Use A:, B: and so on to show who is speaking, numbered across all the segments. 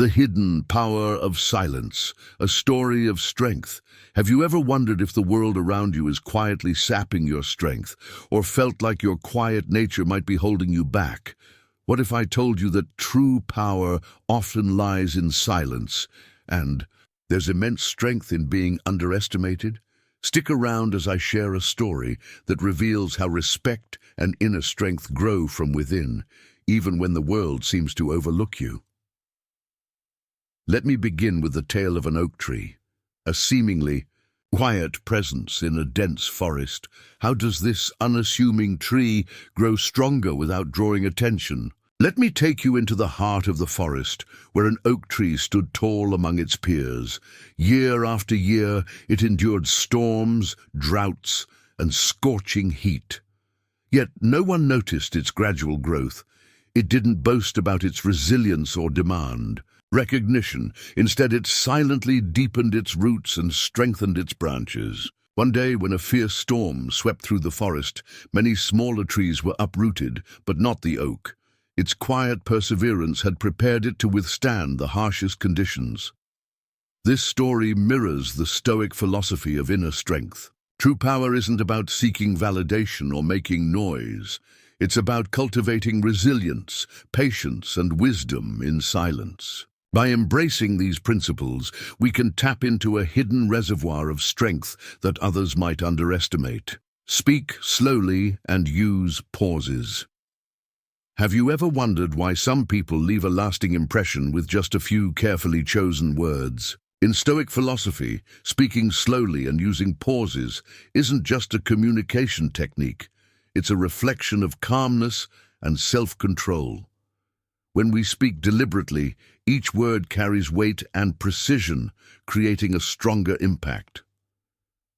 A: The hidden power of silence, a story of strength. Have you ever wondered if the world around you is quietly sapping your strength, or felt like your quiet nature might be holding you back? What if I told you that true power often lies in silence, and there's immense strength in being underestimated? Stick around as I share a story that reveals how respect and inner strength grow from within, even when the world seems to overlook you. Let me begin with the tale of an oak tree, a seemingly quiet presence in a dense forest. How does this unassuming tree grow stronger without drawing attention? Let me take you into the heart of the forest, where an oak tree stood tall among its peers. Year after year, it endured storms, droughts, and scorching heat. Yet no one noticed its gradual growth. It didn't boast about its resilience or demand recognition. Instead, it silently deepened its roots and strengthened its branches. One day, when a fierce storm swept through the forest, many smaller trees were uprooted, but not the oak. Its quiet perseverance had prepared it to withstand the harshest conditions. This story mirrors the Stoic philosophy of inner strength. True power isn't about seeking validation or making noise. It's about cultivating resilience, patience, and wisdom in silence. By embracing these principles, we can tap into a hidden reservoir of strength that others might underestimate. Speak slowly and use pauses. Have you ever wondered why some people leave a lasting impression with just a few carefully chosen words? In Stoic philosophy, speaking slowly and using pauses isn't just a communication technique. It's a reflection of calmness and self-control. When we speak deliberately, each word carries weight and precision, creating a stronger impact.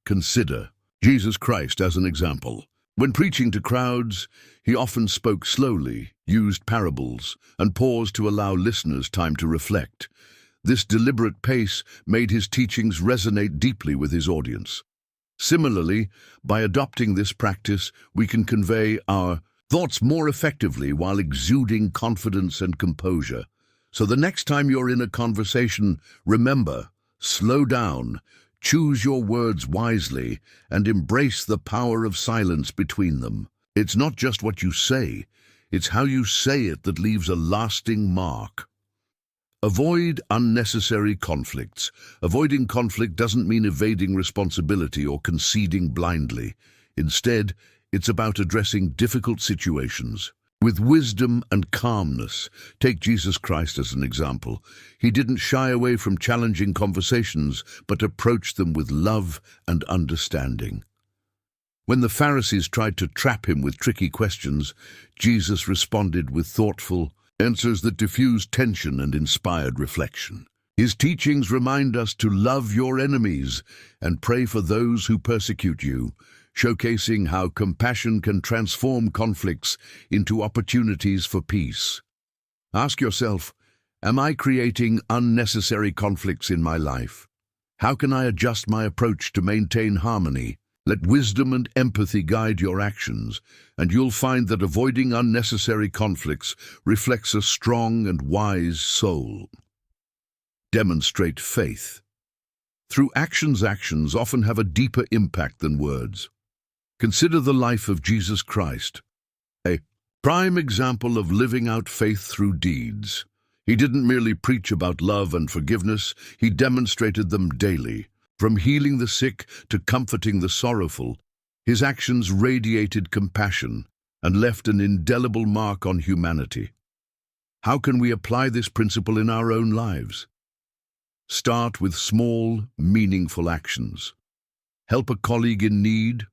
A: Consider Jesus Christ as an example. When preaching to crowds, he often spoke slowly, used parables, and paused to allow listeners time to reflect. This deliberate pace made his teachings resonate deeply with his audience. Similarly, by adopting this practice, we can convey our thoughts more effectively while exuding confidence and composure. So the next time you're in a conversation, remember, slow down, choose your words wisely, and embrace the power of silence between them. It's not just what you say, it's how you say it that leaves a lasting mark. Avoid unnecessary conflicts. Avoiding conflict doesn't mean evading responsibility or conceding blindly. Instead, it's about addressing difficult situations with wisdom and calmness. Take Jesus Christ as an example. He didn't shy away from challenging conversations, but approached them with love and understanding. When the Pharisees tried to trap him with tricky questions, Jesus responded with thoughtful answers that diffused tension and inspired reflection. His teachings remind us to love your enemies and pray for those who persecute you, showcasing how compassion can transform conflicts into opportunities for peace. Ask yourself, am I creating unnecessary conflicts in my life? How can I adjust my approach to maintain harmony? Let wisdom and empathy guide your actions, and you'll find that avoiding unnecessary conflicts reflects a strong and wise soul. Demonstrate faith. Through actions often have a deeper impact than words. Consider the life of Jesus Christ, a prime example of living out faith through deeds. He didn't merely preach about love and forgiveness, he demonstrated them daily. From healing the sick to comforting the sorrowful, his actions radiated compassion and left an indelible mark on humanity. How can we apply this principle in our own lives? Start with small, meaningful actions. Help a colleague in need,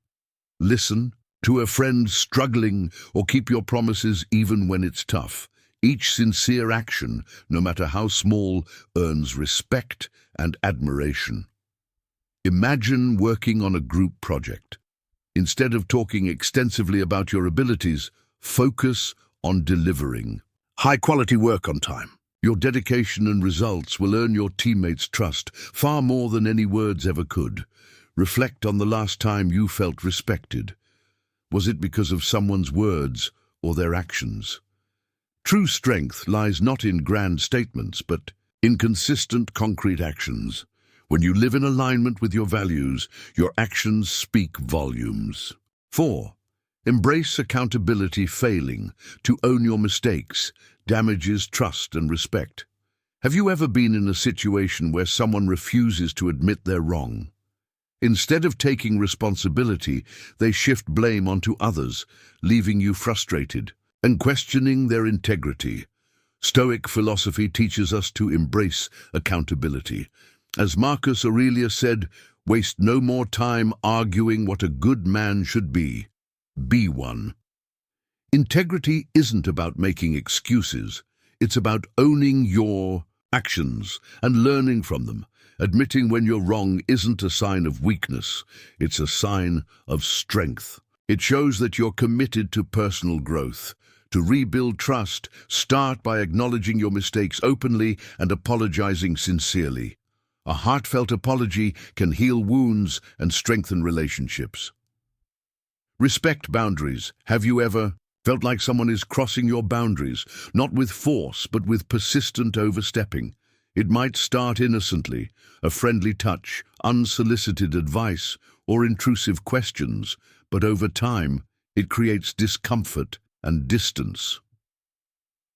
A: listen to a friend struggling, or keep your promises even when it's tough. Each sincere action, no matter how small, earns respect and admiration. Imagine working on a group project. Instead of talking extensively about your abilities, focus on delivering high-quality work on time. Your dedication and results will earn your teammates' trust far more than any words ever could. Reflect on the last time you felt respected. Was it because of someone's words or their actions? True strength lies not in grand statements, but in consistent, concrete actions. When you live in alignment with your values, your actions speak volumes. 4. Embrace accountability. Failing to own your mistakes damages trust and respect. Have you ever been in a situation where someone refuses to admit they're wrong? Instead of taking responsibility, they shift blame onto others, leaving you frustrated and questioning their integrity. Stoic philosophy teaches us to embrace accountability. As Marcus Aurelius said, waste no more time arguing what a good man should be. Be one. Integrity isn't about making excuses. It's about owning your actions and learning from them. Admitting when you're wrong isn't a sign of weakness. It's a sign of strength. It shows that you're committed to personal growth. To rebuild trust, start by acknowledging your mistakes openly and apologizing sincerely. A heartfelt apology can heal wounds and strengthen relationships. Respect boundaries. Have you ever felt like someone is crossing your boundaries, not with force, but with persistent overstepping? It might start innocently, a friendly touch, unsolicited advice, or intrusive questions, but over time, it creates discomfort and distance.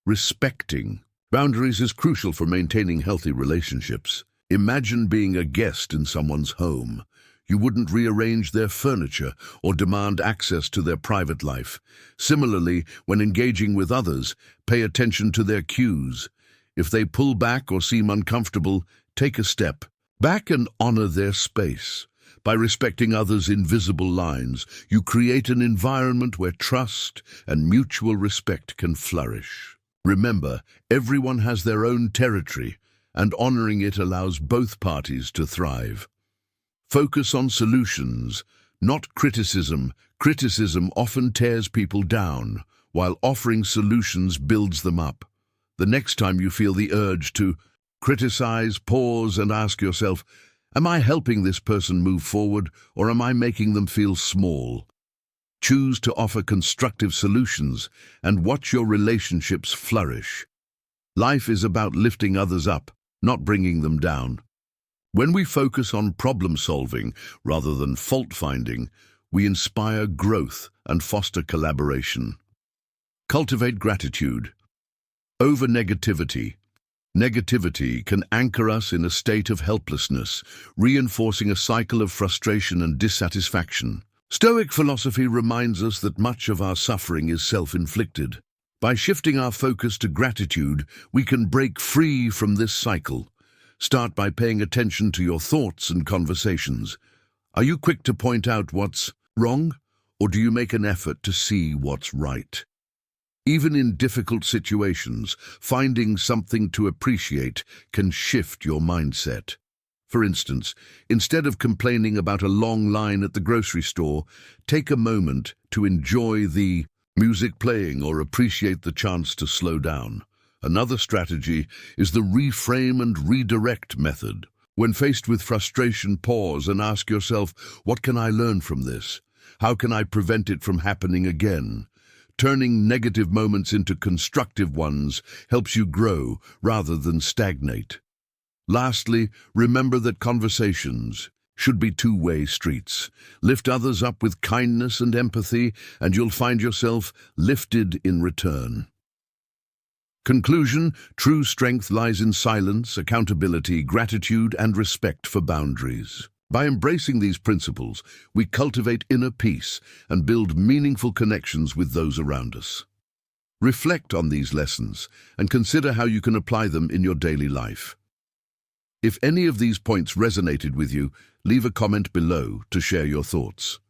A: Respecting boundaries is crucial for maintaining healthy relationships. Imagine being a guest in someone's home. You wouldn't rearrange their furniture or demand access to their private life. Similarly, when engaging with others, pay attention to their cues. If they pull back or seem uncomfortable, take a step back and honor their space. By respecting others' invisible lines, you create an environment where trust and mutual respect can flourish. Remember, everyone has their own territory, and honoring it allows both parties to thrive. Focus on solutions, not criticism. Criticism often tears people down, while offering solutions builds them up. The next time you feel the urge to criticize, pause and ask yourself, am I helping this person move forward, or am I making them feel small? Choose to offer constructive solutions and watch your relationships flourish. Life is about lifting others up, not bringing them down. When we focus on problem solving rather than fault finding, we inspire growth and foster collaboration. Cultivate gratitude. Over negativity. Negativity can anchor us in a state of helplessness, reinforcing a cycle of frustration and dissatisfaction. Stoic philosophy reminds us that much of our suffering is self-inflicted. By shifting our focus to gratitude, we can break free from this cycle. Start by paying attention to your thoughts and conversations. Are you quick to point out what's wrong, or do you make an effort to see what's right? Even in difficult situations, finding something to appreciate can shift your mindset. For instance, instead of complaining about a long line at the grocery store, take a moment to enjoy the music playing or appreciate the chance to slow down. Another strategy is the reframe and redirect method. When faced with frustration, pause and ask yourself, what can I learn from this? How can I prevent it from happening again? Turning negative moments into constructive ones helps you grow rather than stagnate. Lastly, remember that conversations should be two-way streets. Lift others up with kindness and empathy, and you'll find yourself lifted in return. Conclusion: true strength lies in silence, accountability, gratitude, and respect for boundaries. By embracing these principles, we cultivate inner peace and build meaningful connections with those around us. Reflect on these lessons and consider how you can apply them in your daily life. If any of these points resonated with you, leave a comment below to share your thoughts.